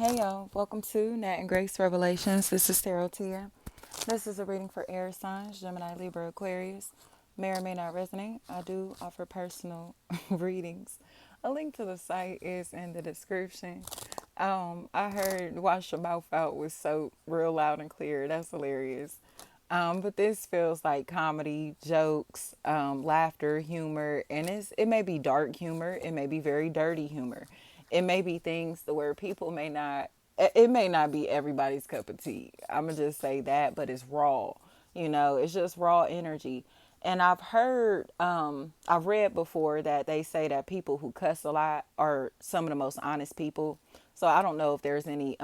Hey y'all, welcome to Nat and Grace Revelations. This is Tarot Tia. This is a reading for air signs, Gemini, Libra, Aquarius. May or may not resonate. I do offer personal readings. A link to the site is in the description. I heard wash your mouth out with soap real loud and clear. That's hilarious. But this feels like comedy, jokes, laughter, humor, and it may be dark humor. It may be very dirty humor. It may be things to where people may not. It may not be everybody's cup of tea. I'm gonna just say that, but it's raw. It's just raw energy. And I've read before that they say that people who cuss a lot are some of the most honest people. So I don't know if there's any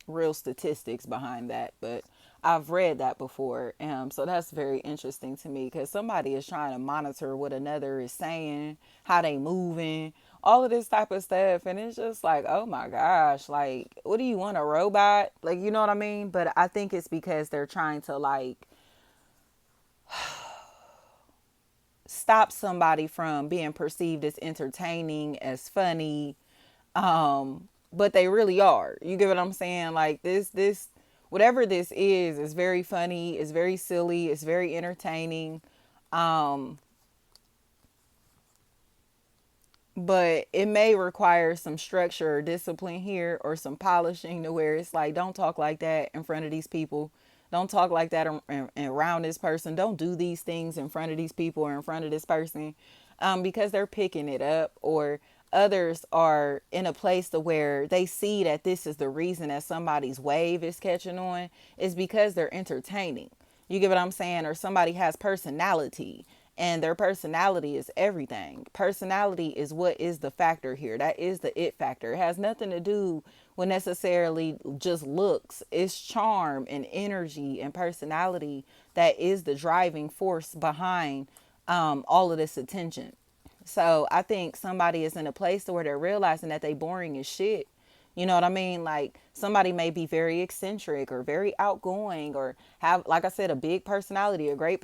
real statistics behind that, but I've read that before. So that's very interesting to me because somebody is trying to monitor what another is saying, how they moving, all of this type of stuff. And it's just like, oh my gosh, like, what do you want, a robot? Like, you know what I mean? But I think it's because they're trying to like stop somebody from being perceived as entertaining, as funny, but they really are. You get what I'm saying? Like this whatever this is very funny, it's very silly, it's very entertaining. Um, but it may require some structure or discipline here or some polishing to where it's like, don't talk like that in front of these people. Don't talk like that around this person. Don't do these things in front of these people or in front of this person, because they're picking it up, or others are in a place to where they see that this is the reason that somebody's wave is catching on is because they're entertaining. You get what I'm saying? Or somebody has personality, and their personality is everything. Personality is what is the factor here. That is the it factor. It has nothing to do with necessarily just looks. It's charm and energy and personality that is the driving force behind all of this attention. So I think somebody is in a place to where they're realizing that they boring as shit. You know what I mean? Like somebody may be very eccentric or very outgoing or have, like I said, a big personality, a great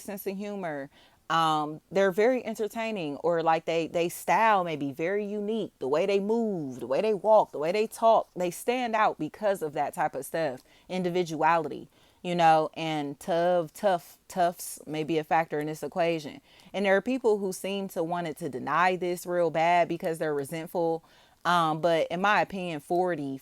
sense of humor. They're very entertaining, or like they style may be very unique. The way they move, the way they walk, the way they talk, they stand out because of that type of stuff. Individuality, and toughs may be a factor in this equation. And there are people who seem to want it to deny this real bad because they're resentful. But in my opinion, 4D,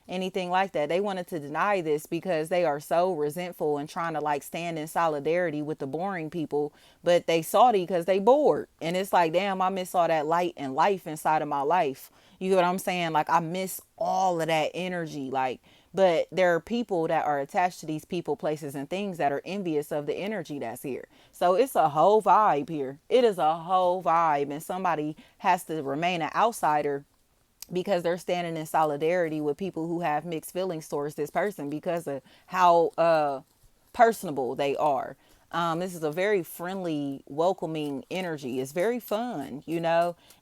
anything like that, they wanted to deny this because they are so resentful and trying to like stand in solidarity with the boring people, but they salty because they bored. And it's like, damn, I miss all that light and life inside of my life. You get what I'm saying? Like I miss all of that energy. Like, but there are people that are attached to these people, places, and things that are envious of the energy that's here. So it's a whole vibe here. It is a whole vibe. And somebody has to remain an outsider because they're standing in solidarity with people who have mixed feelings towards this person because of how personable they are. This is a very friendly, welcoming energy. It's very fun,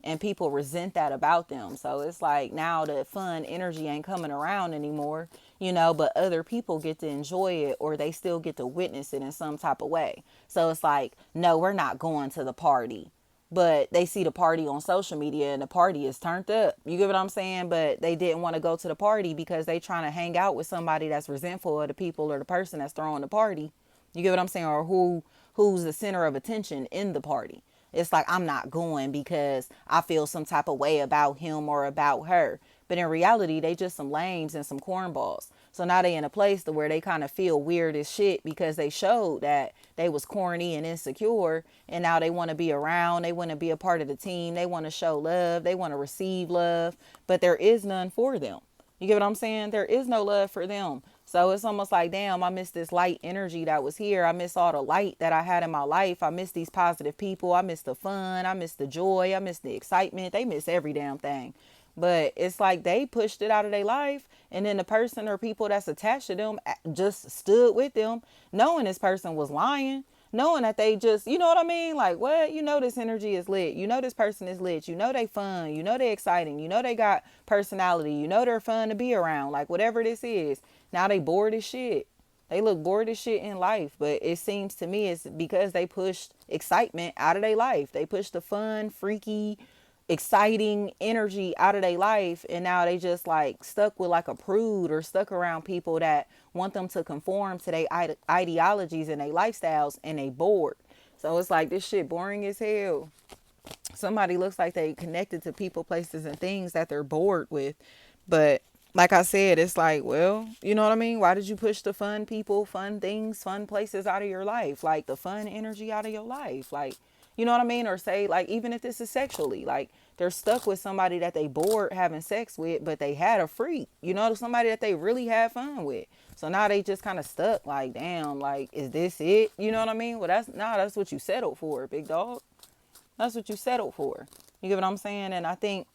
and people resent that about them. So it's like now the fun energy ain't coming around anymore, but other people get to enjoy it, or they still get to witness it in some type of way. So it's like, no, we're not going to the party, but they see the party on social media and the party is turned up. You get what I'm saying? But they didn't want to go to the party because they trying to hang out with somebody that's resentful of the people or the person that's throwing the party. You get what I'm saying? Or who's the center of attention in the party. It's like, I'm not going because I feel some type of way about him or about her. But in reality, they just some lames and some cornballs. So now they in a place to where they kind of feel weird as shit because they showed that they was corny and insecure, and now they want to be around, they want to be a part of the team, they want to show love, they want to receive love, but there is none for them. You get what I'm saying? There is no love for them. So it's almost like, damn, I miss this light energy that was here. I miss all the light that I had in my life. I miss these positive people. I miss the fun. I miss the joy. I miss the excitement. They miss every damn thing. But it's like they pushed it out of their life. And then the person or people that's attached to them just stood with them, knowing this person was lying, knowing that they just, you know what I mean? Like, what? This energy is lit. This person is lit. They fun. They exciting. They got personality. They're fun to be around. Like, whatever this is. Now they bored as shit. They look bored as shit in life. But it seems to me it's because they pushed excitement out of their life. They pushed the fun, freaky, exciting energy out of their life, and now they just like stuck with like a prude, or stuck around people that want them to conform to their ideologies and their lifestyles, and they bored. So it's like this shit boring as hell. Somebody looks like they connected to people, places, and things that they're bored with. But like I said, it's like, well, you know what I mean? Why did you push the fun people, fun things, fun places out of your life? Like the fun energy out of your life. Like, you know what I mean? Or say, like, even if this is sexually, like they're stuck with somebody that they bored having sex with, but they had a freak, you know, somebody that they really had fun with. So now they just kind of stuck, like, damn, like, is this it? You know what I mean? Well, that's what you settled for, big dog. That's what you settled for. You get what I'm saying? And I think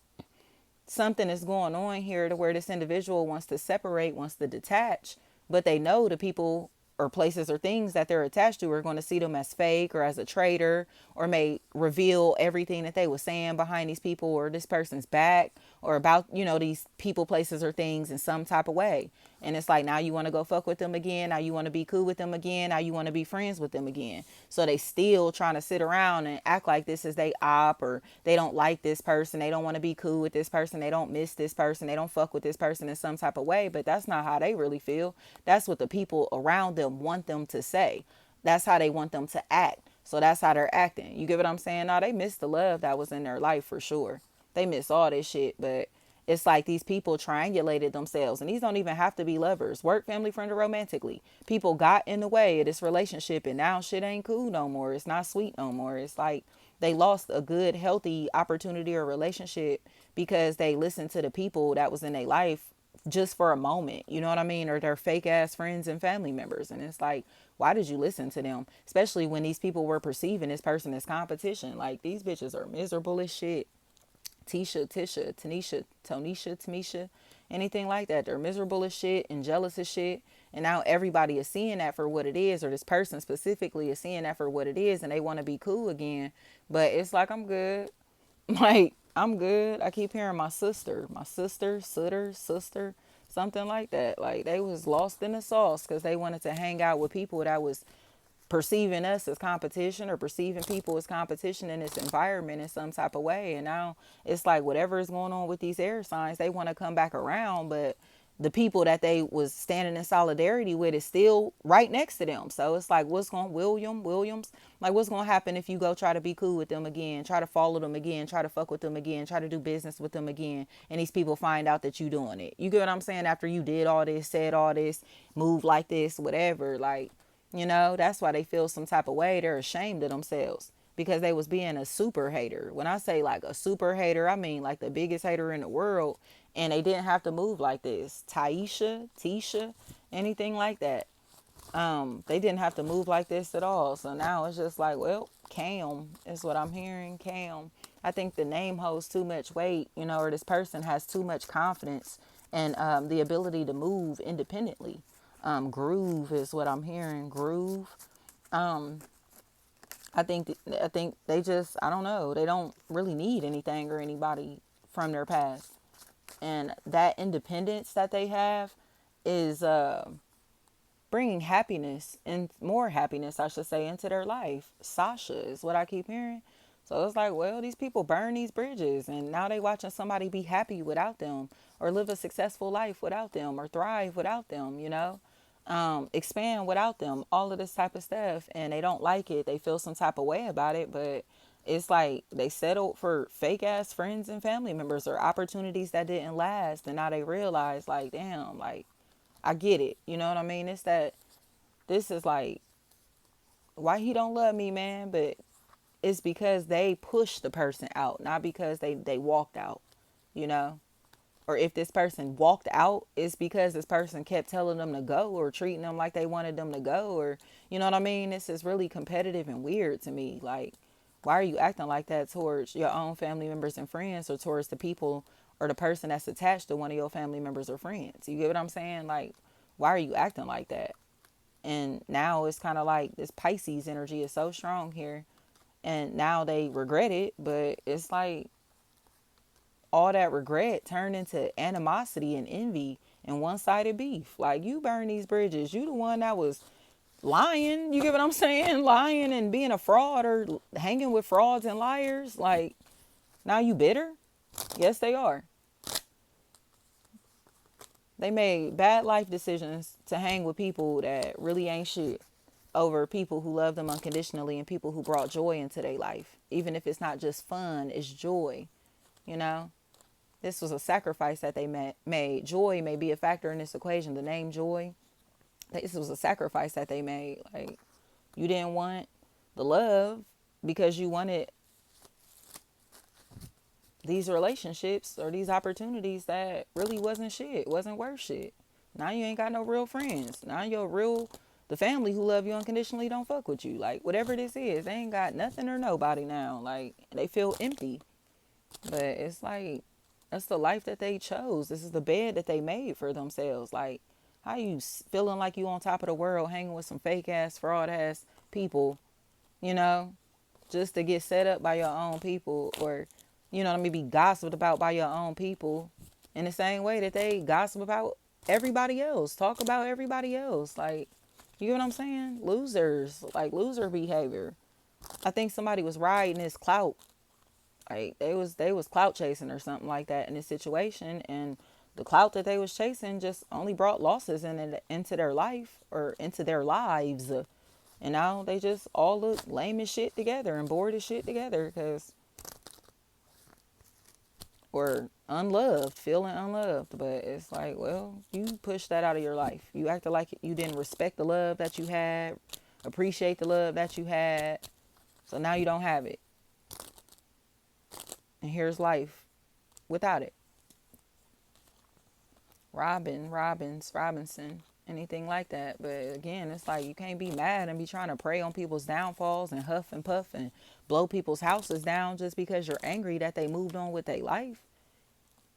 something is going on here to where this individual wants to separate, wants to detach, but they know the people or places or things that they're attached to are going to see them as fake or as a traitor, or may reveal everything that they were saying behind these people or this person's back, or about, you know, these people, places, or things in some type of way. And it's like, now you want to go fuck with them again. Now you want to be cool with them again. Now you want to be friends with them again. So they still trying to sit around and act like this is they op, or they don't like this person. They don't want to be cool with this person. They don't miss this person. They don't fuck with this person in some type of way. But that's not how they really feel. That's what the people around them want them to say. That's how they want them to act. So that's how they're acting. You get what I'm saying? Now they miss the love that was in their life for sure. They miss all this shit, but it's like these people triangulated themselves, and these don't even have to be lovers, work, family, friend, or romantically. People got in the way of this relationship, and now shit ain't cool no more. It's not sweet no more. It's like they lost a good, healthy opportunity or relationship because they listened to the people that was in their life just for a moment, you know what I mean? Or their fake ass friends and family members. And it's like, why did you listen to them? Especially when these people were perceiving this person as competition. Like, these bitches are miserable as shit. Tisha, Tanisha, Tonisha, Tamisha, anything like that. They're miserable as shit and jealous as shit. And now everybody is seeing that for what it is, or this person specifically is seeing that for what it is, and they want to be cool again. But it's like, I'm good. Like, I'm good. I keep hearing sister, something like that. Like, they was lost in the sauce because they wanted to hang out with people that was perceiving us as competition, or perceiving people as competition in this environment in some type of way. And now it's like, whatever is going on with these air signs, they want to come back around, but the people that they was standing in solidarity with is still right next to them. So it's like, what's going Williams, like, what's going to happen if you go try to be cool with them again, try to follow them again, try to fuck with them again, try to do business with them again, and these people find out that you doing it? You get what I'm saying? After you did all this, said all this, moved like this, whatever, like, you know, that's why they feel some type of way. They're ashamed of themselves because they was being a super hater. When I say like a super hater, I mean like the biggest hater in the world. And they didn't have to move like this. Tisha, anything like that. They didn't have to move like this at all. So now it's just like, well, Cam is what I'm hearing. Cam. I think the name holds too much weight, you know, or this person has too much confidence and the ability to move independently. Groove is what I'm hearing. Groove. Um, I think they just, I don't know. They don't really need anything or anybody from their past, and that independence that they have is bringing happiness, and more happiness, I should say, into their life. Sasha is what I keep hearing. So it's like, well, these people burn these bridges, and now they watching somebody be happy without them, or live a successful life without them, or thrive without them, you know, expand without them, all of this type of stuff. And they don't like it. They feel some type of way about it, but it's like they settled for fake ass friends and family members, or opportunities that didn't last. And now they realize, like, damn, like, I get it. You know what I mean? It's that this is like, why he don't love me, man? But it's because they pushed the person out, not because they walked out, you know? Or if this person walked out, it's because this person kept telling them to go, or treating them like they wanted them to go, or, you know what I mean? This is really competitive and weird to me. Like, why are you acting like that towards your own family members and friends, or towards the people or the person that's attached to one of your family members or friends? You get what I'm saying? Like, why are you acting like that? And now it's kind of like this Pisces energy is so strong here. And now they regret it, but it's like all that regret turned into animosity and envy and one-sided beef. Like, you burn these bridges. You the one that was lying. You get what I'm saying? Lying and being a fraud, or hanging with frauds and liars. Like, Now you bitter? Yes, they are. They made bad life decisions to hang with people that really ain't shit over people who love them unconditionally and people who brought joy into their life. Even if it's not just fun, it's joy, you know? This was a sacrifice that they made. Joy may be a factor in this equation. The name joy, this was a sacrifice that they made. Like, you didn't want the love because you wanted these relationships or these opportunities that really wasn't shit, wasn't worth shit. Now you ain't got no real friends. Now the family who love you unconditionally don't fuck with you. Like, whatever this is, they ain't got nothing or nobody now. Like, they feel empty. But it's like, that's the life that they chose. This is the bed that they made for themselves. Like, how you feeling like you on top of the world, hanging with some fake ass, fraud ass people, you know, just to get set up by your own people, or, you know, maybe gossiped about by your own people in the same way that they gossip about everybody else, talk about everybody else. Like, you know what I'm saying? Losers, like loser behavior. I think somebody was riding this clout. Like, they was clout chasing or something like that in this situation, and the clout that they was chasing just only brought losses into their life or into their lives. And now they just all look lame as shit together and bored as shit together because, or unloved, feeling unloved. But it's like, well, you pushed that out of your life. You acted like you didn't respect the love that you had, appreciate the love that you had. So now you don't have it. And here's life without it. Robinson, anything like that. But again, it's like, you can't be mad and be trying to prey on people's downfalls and huff and puff and blow people's houses down just because you're angry that they moved on with their life.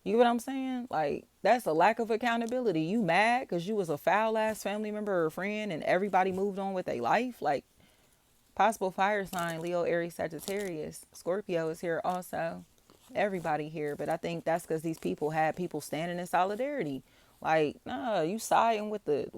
You know what I'm saying? Like, that's a lack of accountability. You mad because you was a foul ass family member or friend and everybody moved on with their life? Like, possible fire sign, Leo, Aries, Sagittarius. Scorpio is here also. Everybody here. But I think that's because these people had people standing in solidarity. Like, no, you siding with the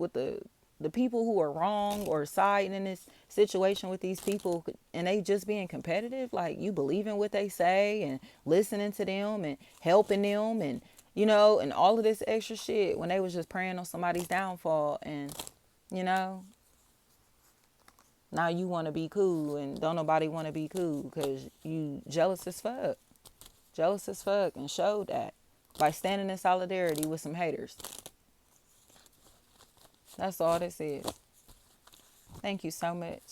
people who are wrong, or siding in this situation with these people, and they just being competitive. Like, you believe in what they say and listening to them and helping them, and, you know, and all of this extra shit when they was just praying on somebody's downfall. And, you know, now you want to be cool and don't nobody want to be cool because you jealous as fuck. Jealous as fuck, and showed that by standing in solidarity with some haters. That's all this is. Thank you so much.